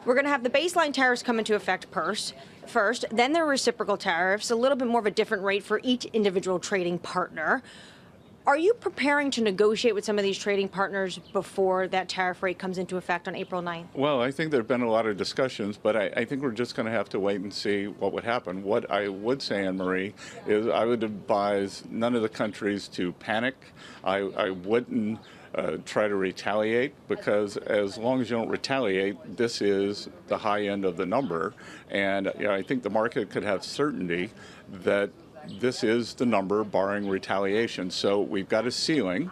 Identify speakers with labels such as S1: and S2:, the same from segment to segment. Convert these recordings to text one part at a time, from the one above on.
S1: We're going to have the baseline tariffs come into effect first, then there are reciprocal tariffs, a little bit more of a different rate for each individual trading partner. Are you preparing to negotiate with some of these trading partners before that tariff rate comes into effect on April 9th?
S2: Well, I think there have been a lot of discussions, but I think we're just going to have to wait and see what would happen. What I would say, Anne-Marie, is I would advise none of the countries to panic. I wouldn't try to retaliate, because as long as you don't retaliate, this is the high end of the number. And I think the market could have certainty that this is the number barring retaliation. So we've got a ceiling,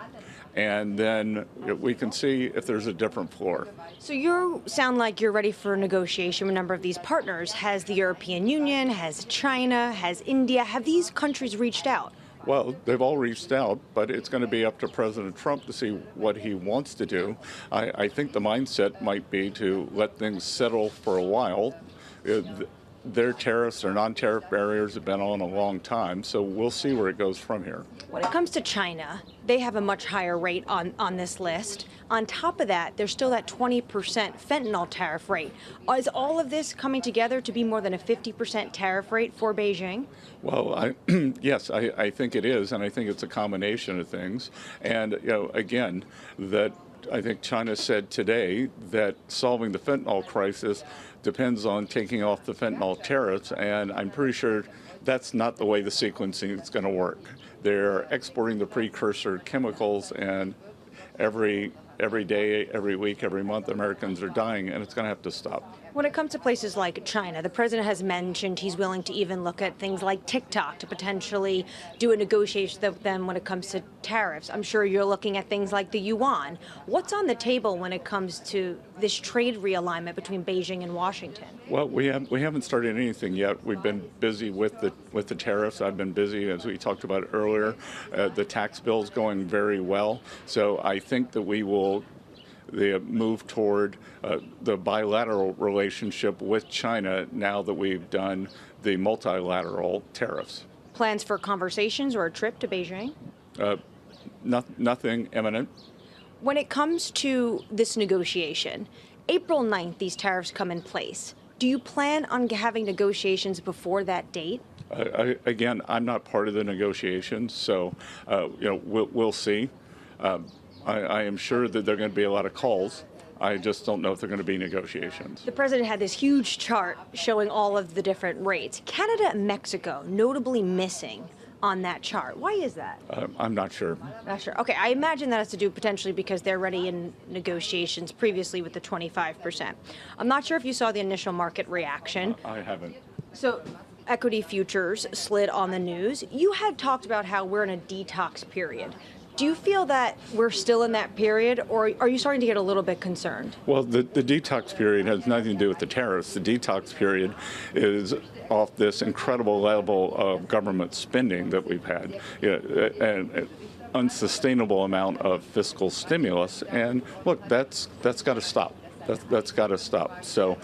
S2: and then we can see if there's a different floor.
S1: So you sound like you're ready for a negotiation with a number of these partners. Has the European Union, has China, has India, have these countries reached out?
S2: Well, they've all reached out, but it's going to be up to President Trump to see what he wants to do. I think the mindset might be to let things settle for a while. Their tariffs or non-tariff barriers have been on a long time, so we'll see where it goes from here.
S1: When it comes to China, they have a much higher rate on this list. On top of that, there's still that 20% fentanyl tariff rate. Is all of this coming together to be more than a 50% tariff rate for Beijing?
S2: Well, yes, I think it is, and I think it's a combination of things. And, again, that I think China said today that solving the fentanyl crisis depends on taking off the fentanyl tariffs, and I'm pretty sure that's not the way the sequencing is going to work. They're exporting the precursor chemicals, and every day, every week, every month, Americans are dying, and it's going to have to stop.
S1: When it comes to places like China, the president has mentioned he's willing to even look at things like TikTok to potentially do a negotiation with them when it comes to tariffs. I'm sure you're looking at things like the yuan. What's on the table when it comes to this trade realignment between Beijing and Washington?
S2: Well, we haven't started anything yet. We've been busy with the tariffs. I've been busy, as we talked about earlier. The tax bill's going very well. So I think that we will move toward the bilateral relationship with China now that we've done the multilateral tariffs.
S1: Plans for conversations or a trip to Beijing?
S2: Nothing imminent.
S1: When it comes to this negotiation, April 9th, these tariffs come in place. Do you plan on having negotiations before that date?
S2: Again, I'm not part of the negotiations, so we'll see. I am sure that there are going to be a lot of calls. I just don't know if there are going to be negotiations.
S1: The president had this huge chart showing all of the different rates. Canada and Mexico notably missing on that chart. Why is that?
S2: I'm not sure.
S1: Not sure. Okay, I imagine that has to do potentially because they're already in negotiations previously with the 25%. I'm not sure if you saw the initial market reaction.
S2: I haven't.
S1: So equity futures slid on the news. You had talked about how we're in a detox period. Do you feel that we're still in that period, or are you starting to get a little bit concerned?
S2: Well, the detox period has nothing to do with the tariffs. The detox period is off this incredible level of government spending that we've had, an unsustainable amount of fiscal stimulus. And look, that's got to stop. That's got to stop. So,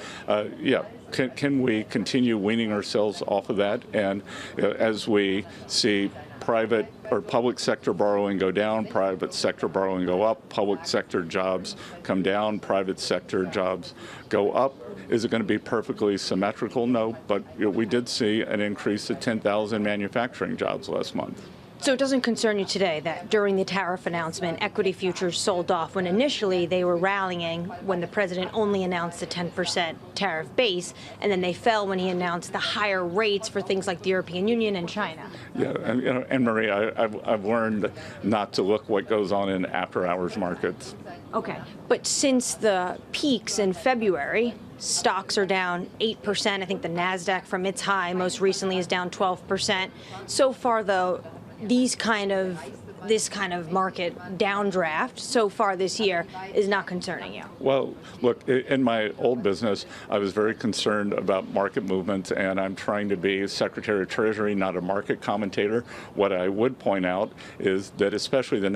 S2: can we continue weaning ourselves off of that? And as we see private or public sector borrowing go down, private sector borrowing go up, public sector jobs come down, private sector jobs go up. Is it going to be perfectly symmetrical? No, but we did see an increase of 10,000 manufacturing jobs last month.
S1: So it doesn't concern you today that during the tariff announcement, equity futures sold off when initially they were rallying when the president only announced the 10% tariff base, and then they fell when he announced the higher rates for things like the European Union and China?
S2: Yeah, and Anne-Marie, I've learned not to look what goes on in after-hours markets.
S1: Okay, but since the peaks in February, stocks are down 8%. I think the NASDAQ from its high most recently is down 12%. So far, though, this kind of market downdraft so far this year is not concerning you?
S2: Well, look, in my old business, I was very concerned about market movements, and I'm trying to be Secretary of Treasury, not a market commentator. What I would point out is that especially the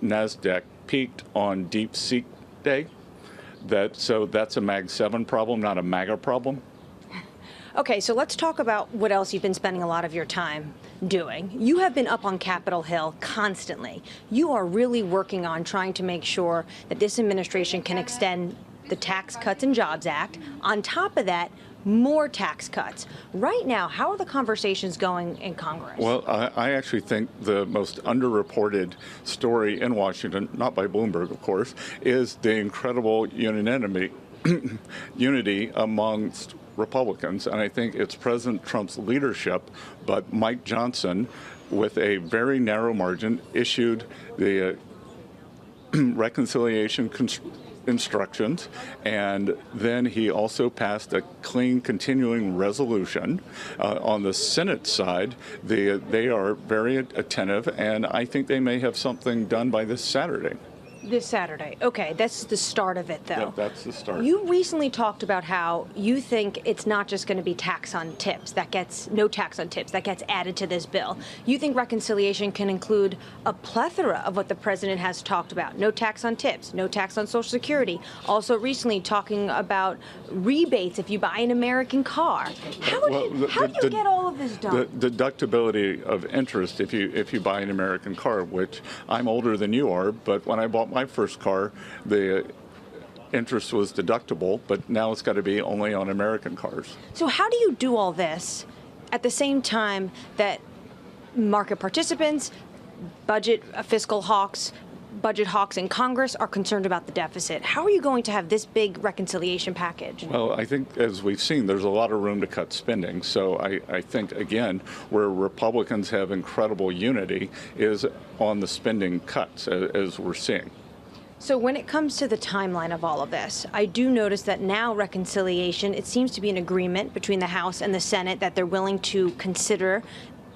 S2: NASDAQ peaked on DeepSeek Day. So that's a Mag 7 problem, not a MAGA problem.
S1: Okay, so let's talk about what else you've been spending a lot of your time doing. You have been up on Capitol Hill constantly. You are really working on trying to make sure that this administration can extend the Tax Cuts and Jobs Act. On top of that, more tax cuts. Right now, how are the conversations going in Congress?
S2: Well, I actually think the most underreported story in Washington, not by Bloomberg, of course, is the incredible unity amongst Republicans. And I think it's President Trump's leadership, but Mike Johnson, with a very narrow margin, issued the reconciliation instructions, and then he also passed a clean continuing resolution. On the Senate side, they are very attentive, and I think they may have something done by this Saturday.
S1: This Saturday. Okay, that's the start of it, though.
S2: Yeah, that's the start.
S1: You recently talked about how you think it's not just going to be tax on tips no tax on tips that gets added to this bill. You think reconciliation can include a plethora of what the president has talked about. No tax on tips, no tax on Social Security. Also recently talking about rebates if you buy an American car. How do you get all of this done?
S2: The deductibility of interest if you buy an American car, which I'm older than you are, but when I bought my first car, the interest was deductible, but now it's got to be only on American cars.
S1: So how do you do all this at the same time that market participants, fiscal hawks, budget hawks in Congress are concerned about the deficit? How are you going to have this big reconciliation package?
S2: Well, I think, as we've seen, there's a lot of room to cut spending. So I think, again, where Republicans have incredible unity is on the spending cuts, as we're seeing.
S1: So when it comes to the timeline of all of this, I do notice that now reconciliation, it seems to be an agreement between the House and the Senate that they're willing to consider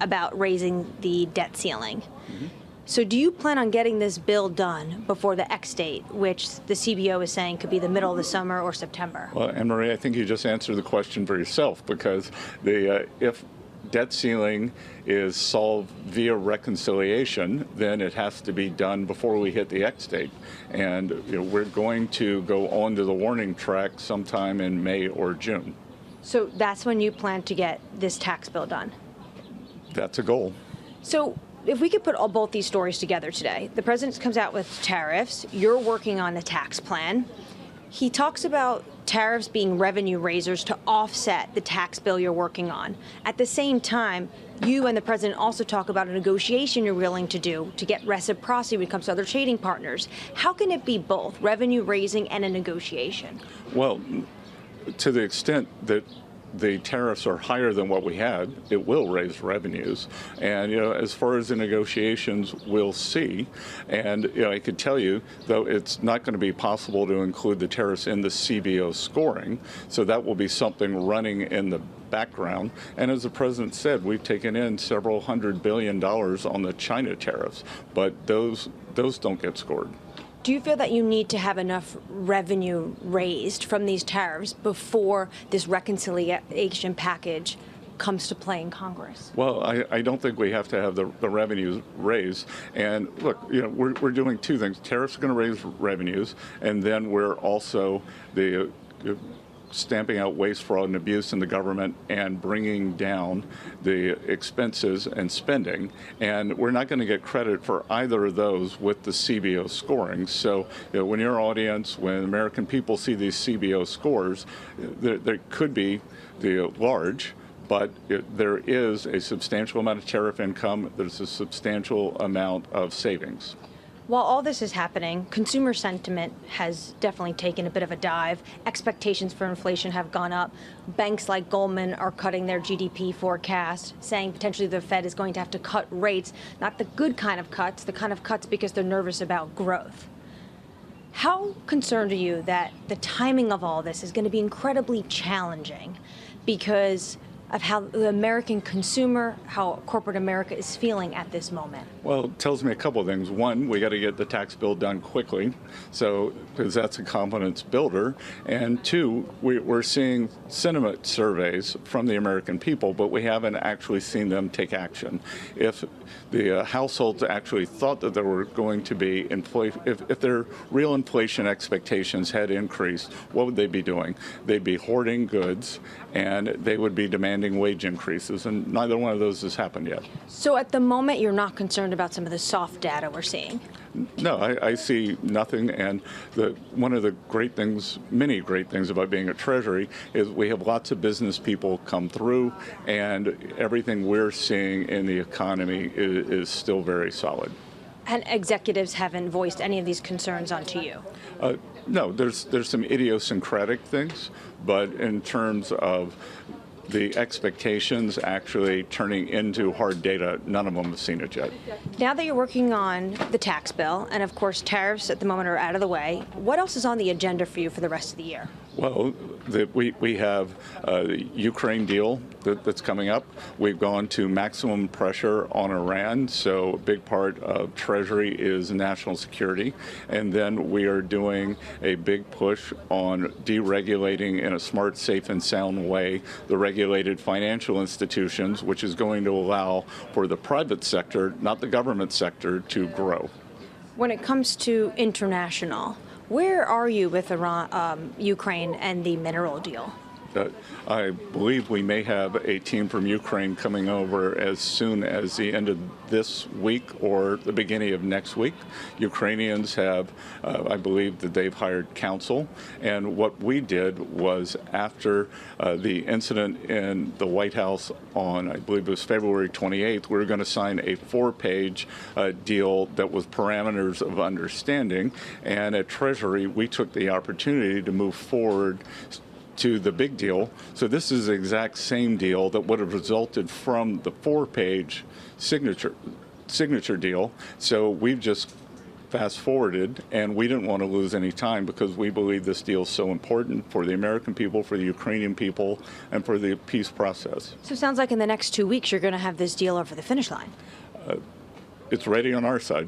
S1: about raising the debt ceiling. Mm-hmm. So do you plan on getting this bill done before the X date, which the CBO is saying could be the middle of the summer or September?
S2: Well, Anne-Marie, I think you just answered the question for yourself, because if debt ceiling is solved via reconciliation, then it has to be done before we hit the X date. And we're going to go on to the warning track sometime in May or June.
S1: So that's when you plan to get this tax bill done?
S2: That's a goal.
S1: So if we could put both these stories together today, the president comes out with tariffs, you're working on a tax plan. He talks about tariffs being revenue raisers to offset the tax bill you're working on. At the same time, you and the president also talk about a negotiation you're willing to do to get reciprocity when it comes to other trading partners. How can it be both revenue raising and a negotiation?
S2: Well, to the extent that the tariffs are higher than what we had, it will raise revenues. And, as far as the negotiations, we'll see. And, I could tell you, though, it's not going to be possible to include the tariffs in the CBO scoring. So that will be something running in the background. And as the president said, we've taken in several $100 billion on the China tariffs, but those don't get scored.
S1: Do you feel that you need to have enough revenue raised from these tariffs before this reconciliation package comes to play in Congress?
S2: Well, I don't think we have to have the revenues raised. And look, we're doing two things. Tariffs are going to raise revenues, and then we're also stamping out waste, fraud, and abuse in the government and bringing down the expenses and spending. And we're not going to get credit for either of those with the CBO scoring. So when your audience, when American people see these CBO scores, there could be large, but there is a substantial amount of tariff income. There's a substantial amount of savings.
S1: While all this is happening, consumer sentiment has definitely taken a bit of a dive. Expectations for inflation have gone up. Banks like Goldman are cutting their GDP forecast, saying potentially the Fed is going to have to cut rates, not the good kind of cuts, the kind of cuts because they're nervous about growth. How concerned are you that the timing of all this is going to be incredibly challenging because of how the American consumer, how corporate America is feeling at this moment?
S2: Well, it tells me a couple of things. One, we got to get the tax bill done quickly, because that's a confidence builder. And two, we're seeing sentiment surveys from the American people, but we haven't actually seen them take action. If the households actually thought that there were going to be inflation, if their real inflation expectations had increased, what would they be doing? They'd be hoarding goods, and they would be demanding demanding wage increases, and neither one of those has happened yet.
S1: So at the moment, you're not concerned about some of the soft data we're seeing?
S2: No, I see nothing, and one of the great things, many great things about being at Treasury is we have lots of business people come through, and everything we're seeing in the economy is still very solid.
S1: And executives haven't voiced any of these concerns onto you?
S2: No, there's some idiosyncratic things, but in terms of the expectations actually turning into hard data, none of them have seen it yet.
S1: Now that you're working on the tax bill, and of course tariffs at the moment are out of the way, what else is on the agenda for you for the rest of the year?
S2: Well, we have the Ukraine deal that's coming up. We've gone to maximum pressure on Iran, so a big part of Treasury is national security. And then we are doing a big push on deregulating in a smart, safe, and sound way the regulated financial institutions, which is going to allow for the private sector, not the government sector, to grow.
S1: When it comes to international, where are you with Iran, Ukraine and the mineral deal?
S2: I believe we may have a team from Ukraine coming over as soon as the end of this week or the beginning of next week. Ukrainians have, I believe that they've hired counsel. And what we did was after the incident in the White House on, I believe it was February 28th, we were going to sign a 4-page deal that was parameters of understanding. And at Treasury, we took the opportunity to move forward to the big deal. So this is the exact same deal that would have resulted from the 4-page signature deal. So we've just fast forwarded, and we didn't want to lose any time because we believe this deal is so important for the American people, for the Ukrainian people, and for the peace process.
S1: So it sounds like in the next 2 weeks you're going to have this deal over the finish line.
S2: It's ready on our side.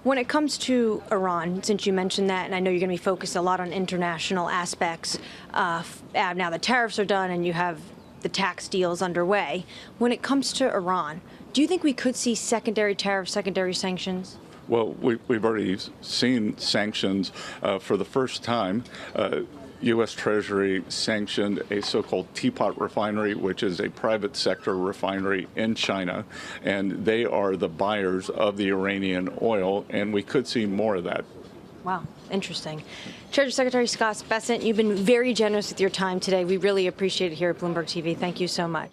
S1: When it comes to Iran, since you mentioned that, and I know you're going to be focused a lot on international aspects, now the tariffs are done and you have the tax deals underway. When it comes to Iran, do you think we could see secondary tariffs, secondary sanctions?
S2: Well, we've already seen sanctions for the first time. U.S. Treasury sanctioned a so-called teapot refinery, which is a private sector refinery in China, and they are the buyers of the Iranian oil, and we could see more of that.
S1: Wow, interesting. Treasury Secretary Scott Bessent, you've been very generous with your time today. We really appreciate it here at Bloomberg TV. Thank you so much.